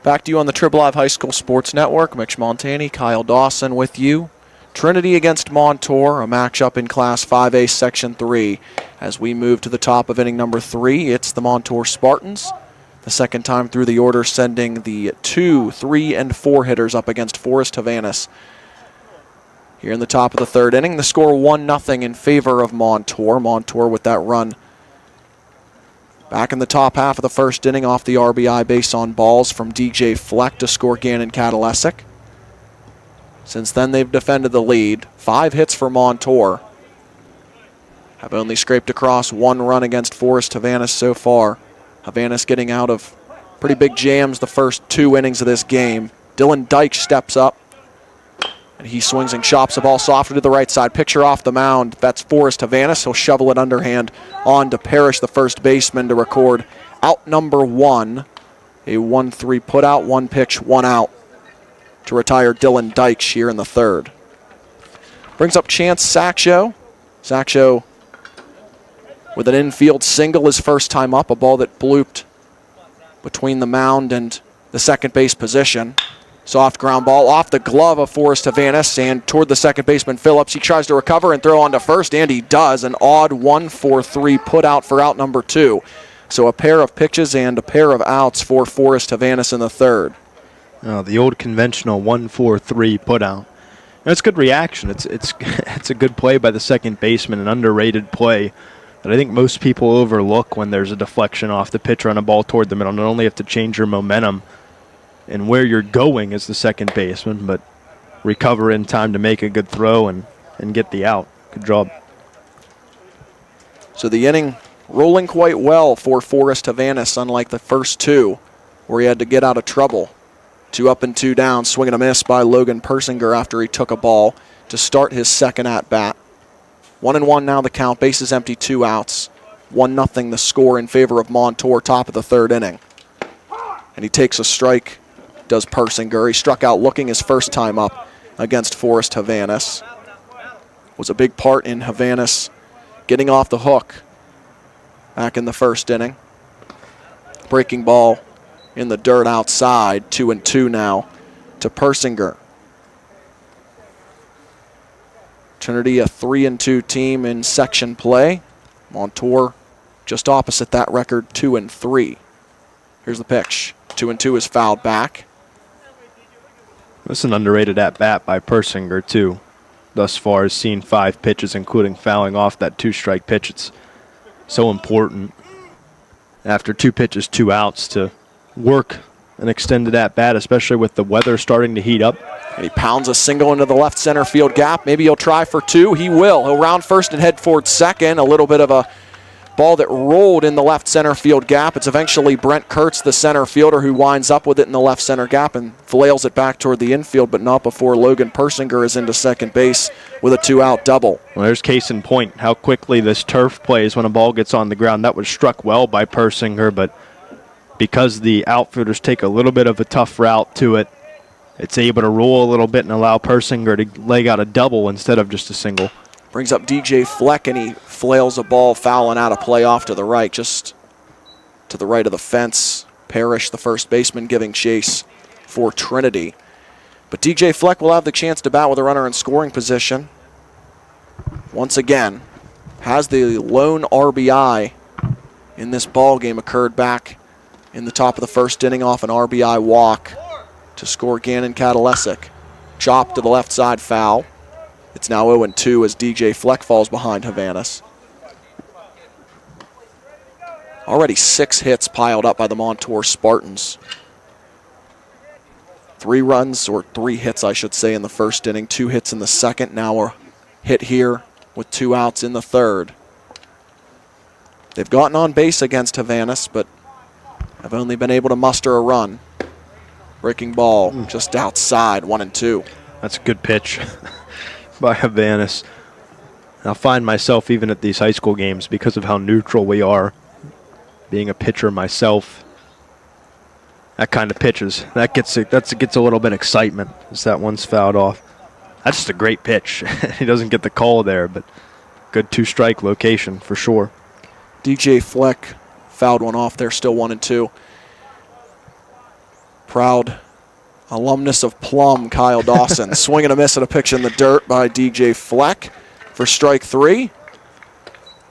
Back to you on the TribLive High School Sports Network. Mitch Montani, Kyle Dawson with you. Trinity against Montour, a matchup in Class 5A Section 3. As we move to the top of inning number 3, it's the Montour Spartans. The second time through the order, sending the 2, 3, and 4 hitters up against Forest Havanas. Here in the top of the third inning, the score 1-0 in favor of Montour. Montour with that run back in the top half of the first inning off the RBI base on balls from DJ Fleck to score Gannon Catalesic. Since then, they've defended the lead. 5 hits for Montour. Have only scraped across 1 run against Forest Havanas so far. Havanas getting out of pretty big jams the first 2 innings of this game. Dylan Dyke steps up, and he swings and chops the ball softly to the right side. Pitcher off the mound. That's Forest Havanas. He'll shovel it underhand on to Parrish, the first baseman, to record out number 1. A 1-3 put out, 1 pitch, 1 out to retire Dylan Dykes here in the third. Brings up Chance Saxo. Saxo with an infield single his first time up, a ball that blooped between the mound and the second base position. Soft ground ball off the glove of Forest Havanas and toward the second baseman Phillips. He tries to recover and throw on to first, and he does. An odd 1-4-3 put out for out number 2. So a pair of pitches and a pair of outs for Forest Havanas in the third. The old conventional 1-4-3 put out. And it's good reaction. It's it's a good play by the second baseman, an underrated play that I think most people overlook when there's a deflection off the pitcher on a ball toward the middle. Not only have to change your momentum and where you're going as the second baseman, but recover in time to make a good throw and get the out. Good job. So the inning rolling quite well for Forest Havanas, unlike the first 2 where he had to get out of trouble. 2 up and 2 down, swing and a miss by Logan Persinger after he took a ball to start his second at-bat. 1-1 now the count, bases empty, 2 outs. 1-0 the score in favor of Montour, top of the third inning. And he takes a strike, does Persinger. He struck out looking his first time up against Forest Havanas. Was a big part in Havanas getting off the hook back in the first inning. Breaking ball in the dirt outside, 2-2 now to Persinger. Trinity a 3-2 team in section play. Montour just opposite that record, 2-3. Here's the pitch. 2-2 is fouled back. This is an underrated at-bat by Persinger, too. Thus far, has seen 5 pitches, including fouling off that 2-strike pitch. It's so important after 2 pitches, 2 outs to work an extended at-bat, especially with the weather starting to heat up. And he pounds a single into the left center field gap. Maybe he'll try for 2. He will. He'll round first and head toward second. A little bit of a ball that rolled in the left center field gap. It's eventually Brent Kurtz, the center fielder, who winds up with it in the left center gap and flails it back toward the infield, but not before Logan Persinger is into second base with a 2-out double. Well, there's case in point how quickly this turf plays when a ball gets on the ground. That was struck well by Persinger, but because the outfielders take a little bit of a tough route to it, it's able to roll a little bit and allow Persinger to leg out a double instead of just a single. Brings up DJ Fleck, and he flails a ball fouling out of play off to the right, just to the right of the fence. Parrish, the first baseman, giving chase for Trinity. But DJ Fleck will have the chance to bat with a runner in scoring position. Once again, has the lone RBI in this ball game, occurred back in the top of the first inning off an RBI walk to score Gannon Catalesic. Chop to the left side, foul. It's now 0-2 as DJ Fleck falls behind Havanas. Already 6 hits piled up by the Montour Spartans. 3 runs, or 3 hits I should say, in the first inning. 2 hits in the second. Now a hit here with 2 outs in the third. They've gotten on base against Havanas, but have only been able to muster a run. Breaking ball just outside, 1-2. That's a good pitch by Havanas. I find myself, even at these high school games, because of how neutral we are, being a pitcher myself, that kind of pitches, that gets a little bit of excitement as that one's fouled off. That's just a great pitch. He doesn't get the call there, but good 2-strike location for sure. DJ Fleck fouled one off there, still 1-2. Proud alumnus of Plum, Kyle Dawson. Swing and a miss at a pitch in the dirt by DJ Fleck for strike 3.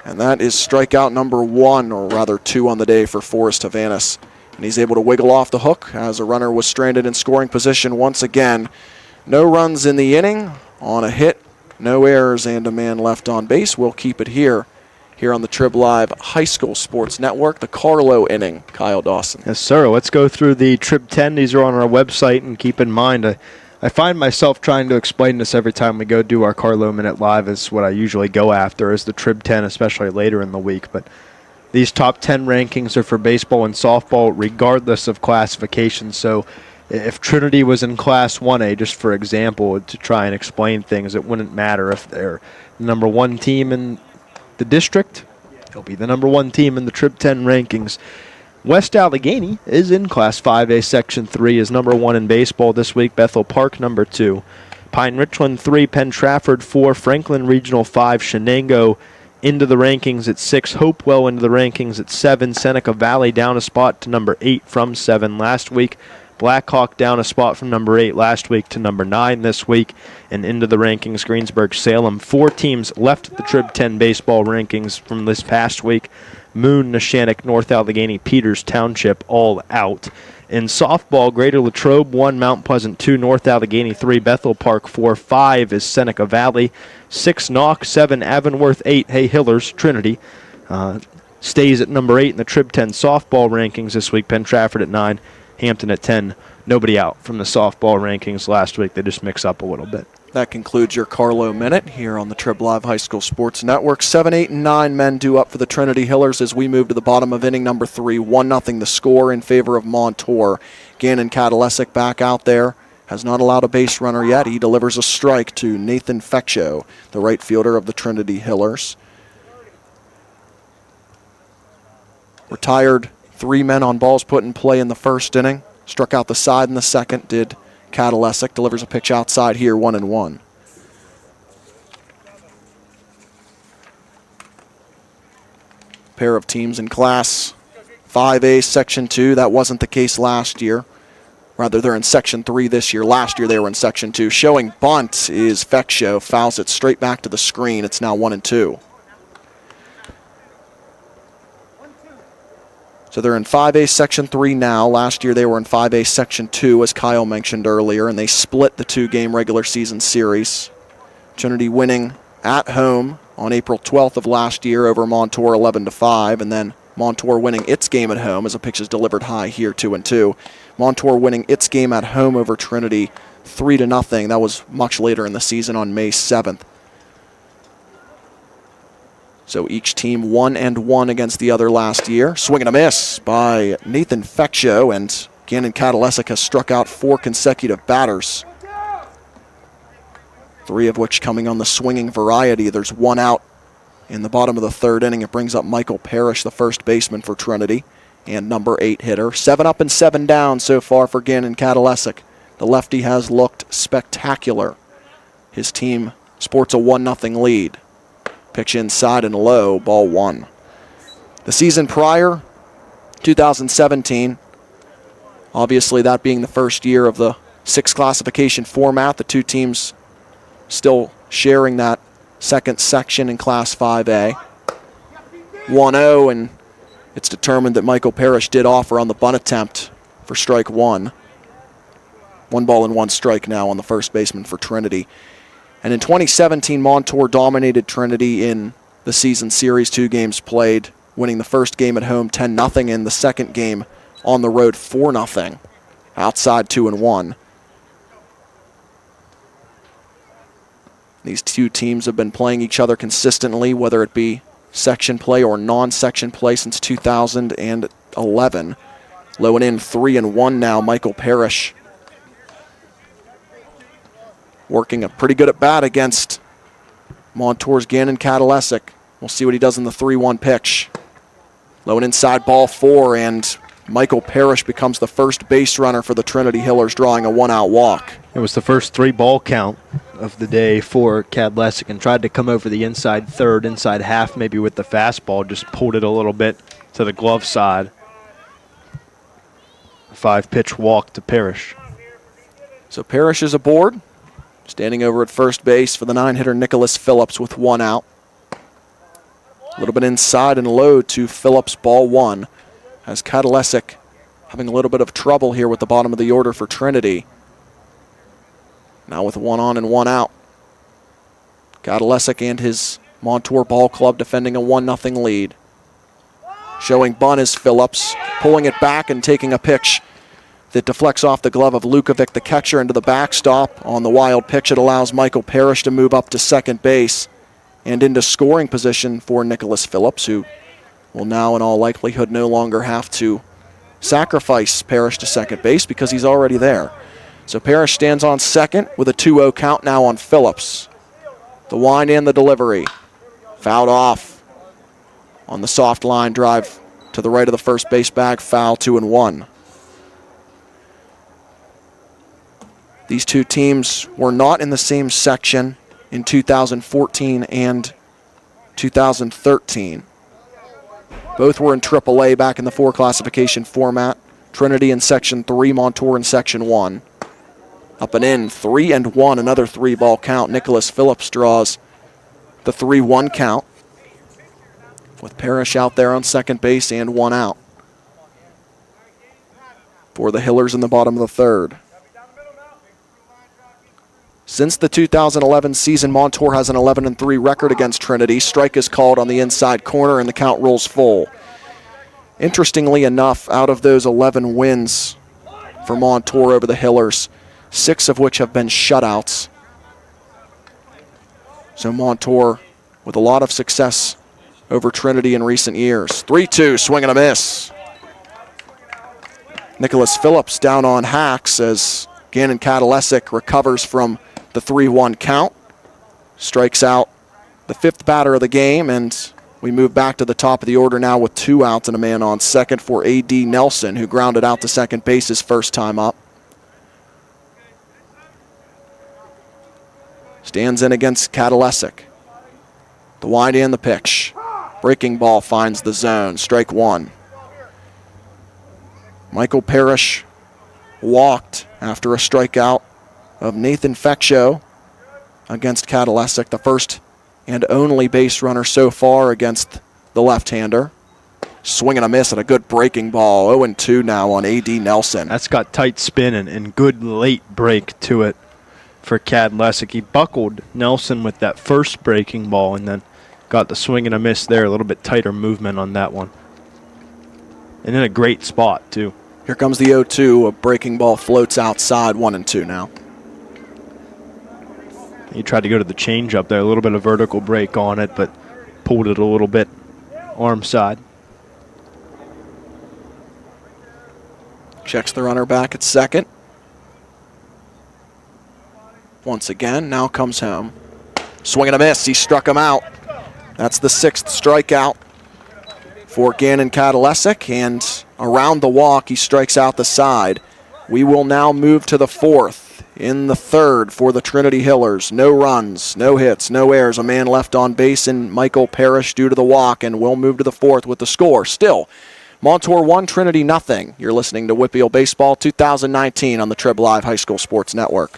And that is strikeout number 1, or rather 2 on the day for Forrest Havanis. And he's able to wiggle off the hook as a runner was stranded in scoring position once again. No runs in the inning on a hit, no errors, and a man left on base. We'll keep it here on the TribLive High School Sports Network, the Carlo inning. Kyle Dawson. Yes, sir. Let's go through the Trib 10. These are on our website, and keep in mind, I find myself trying to explain this every time we go do our Carlo Minute Live. Is what I usually go after is the Trib 10, especially later in the week. But these top 10 rankings are for baseball and softball, regardless of classification. So if Trinity was in Class 1A, just for example, to try and explain things, it wouldn't matter if they're the number 1 team in the district. It'll be the number 1 team in the Trib 10 rankings. West Allegheny is in Class 5A, Section 3, is number 1 in baseball this week. Bethel Park, number 2. Pine Richland, 3. Penn Trafford, 4. Franklin Regional, 5. Shenango into the rankings at 6. Hopewell into the rankings at 7. Seneca Valley down a spot to number 8 from 7 last week. Blackhawk down a spot from number 8 last week to number 9 this week. And into the rankings, Greensburg-Salem. 4 teams left the Trib 10 baseball rankings from this past week. Moon, Neshannock, North Allegheny, Peters Township all out. In softball, Greater Latrobe 1, Mount Pleasant 2, North Allegheny 3, Bethel Park 4, 5 is Seneca Valley, 6 Knock, 7 Avonworth, 8 Hay Hillers, Trinity. Stays at number 8 in the Trib 10 softball rankings this week. Penn Trafford at 9, Hampton at 10. Nobody out from the softball rankings last week. They just mix up a little bit. That concludes your Carlo Minute here on the TribLive High School Sports Network. 7, 8, and 9 men due up for the Trinity Hillers as we move to the bottom of inning number 3. 1-0 the score in favor of Montour. Gannon Kadalesic back out there. Has not allowed a base runner yet. He delivers a strike to Nathan Feccio, the right fielder of the Trinity Hillers. Retired 3 men on balls put in play in the first inning. Struck out the side in the second, did Kadalesic. Delivers a pitch outside here, 1-1. Pair of teams in Class 5A, Section 2. That wasn't the case last year. Rather, they're in Section 3 this year. Last year, they were in Section 2. Showing bunt is Feccio. Fouls it straight back to the screen. It's now 1-2. So they're in 5A Section 3 now. Last year they were in 5A Section 2, as Kyle mentioned earlier, and they split the 2-game regular season series. Trinity winning at home on April 12th of last year over Montour 11-5, and then Montour winning its game at home as a pitch is delivered high here 2-2. Montour winning its game at home over Trinity 3-0. That was much later in the season on May 7th. So each team 1-1 against the other last year. Swing and a miss by Nathan Feccio, and Gannon Kadalesic has struck out 4 consecutive batters. 3 of which coming on the swinging variety. There's 1 out in the bottom of the 3rd inning. It brings up Michael Parrish, the first baseman for Trinity, and number 8 hitter. 7 up and 7 down so far for Gannon Kadalesic. The lefty has looked spectacular. His team sports a 1-0 lead. Pitch inside and low, ball 1. The season prior, 2017, obviously that being the first year of the 6 classification format, the 2 teams still sharing that second section in Class 5A. 1-0, and it's determined that Michael Parrish did offer on the bunt attempt for strike 1. 1 ball and 1 strike now on the first baseman for Trinity. And in 2017, Montour dominated Trinity in the season series, 2 games played, winning the first game at home 10-0 and the second game on the road 4-0, outside 2-1. These 2 teams have been playing each other consistently, whether it be section play or non-section play, since 2011. Low and in 3-1 now, Michael Parrish working a pretty good at bat against Montour's Gannon Kadalesic. We'll see what he does in the 3-1 pitch. Low and inside, ball 4, and Michael Parrish becomes the first base runner for the Trinity Hillers, drawing a 1-out walk. It was the first 3-ball count of the day for Kadalesic, and tried to come over the inside third, inside half maybe with the fastball, just pulled it a little bit to the glove side. 5-pitch walk to Parrish. So Parrish is aboard. Standing over at first base for the 9-hitter Nicholas Phillips with 1 out. A little bit inside and low to Phillips, ball 1. As Kadalesic having a little bit of trouble here with the bottom of the order for Trinity. Now with 1 on and 1 out. Kadalesic and his Montour Ball Club defending a 1-0 lead. Showing bunt is Phillips, pulling it back and taking a pitch that deflects off the glove of Lukovic, the catcher, into the backstop. On the wild pitch, it allows Michael Parrish to move up to second base and into scoring position for Nicholas Phillips, who will now in all likelihood no longer have to sacrifice Parrish to second base because he's already there. So Parrish stands on second with a 2-0 count now on Phillips. The wind and the delivery. Fouled off on the soft line drive to the right of the first base bag. Foul, 2-1. These two teams were not in the same section in 2014 and 2013. Both were in AAA back in the 4 classification format. Trinity in Section 3, Montour in Section 1. Up and in, 3-1, another 3-ball count. Nicholas Phillips draws the 3-1 count with Parrish out there on second base and 1 out for the Hillers in the bottom of the third. Since the 2011 season, Montour has an 11-3 record against Trinity. Strike is called on the inside corner and the count rolls full. Interestingly enough, out of those 11 wins for Montour over the Hillers, 6 of which have been shutouts. So Montour with a lot of success over Trinity in recent years. 3-2, swing and a miss. Nicholas Phillips down on hacks as Gannon Kadalesic recovers from the 3-1 count. Strikes out the 5th batter of the game, and we move back to the top of the order now with 2 outs and a man on second for A.D. Nelson, who grounded out to second base his first time up. Stands in against Kadalesic. The wind and the pitch. Breaking ball finds the zone. Strike 1. Michael Parrish walked after a strikeout of Nathan Feccio against Kadalesic, the first and only base runner so far against the left-hander. Swing and a miss at a good breaking ball. 0-2 now on A.D. Nelson. That's got tight spin and good late break to it for Kadalesic. He buckled Nelson with that first breaking ball and then got the swing and a miss there. A little bit tighter movement on that one. And in a great spot, too. Here comes the 0-2. A breaking ball floats outside. 1-2 now. He tried to go to the changeup there. A little bit of vertical break on it, but pulled it a little bit arm side. Checks the runner back at second. Once again, now comes home. Swing and a miss. He struck him out. That's the 6th strikeout for Gannon Kadalesic, and around the walk, he strikes out the side. We will now move to the 4th. In the 3rd for the Trinity Hillers. No runs, no hits, no errors. A man left on base in Michael Parrish due to the walk, and we'll move to the 4th with the score. Still, Montour 1, Trinity 0. You're listening to WPIAL Baseball 2019 on the TribLive High School Sports Network.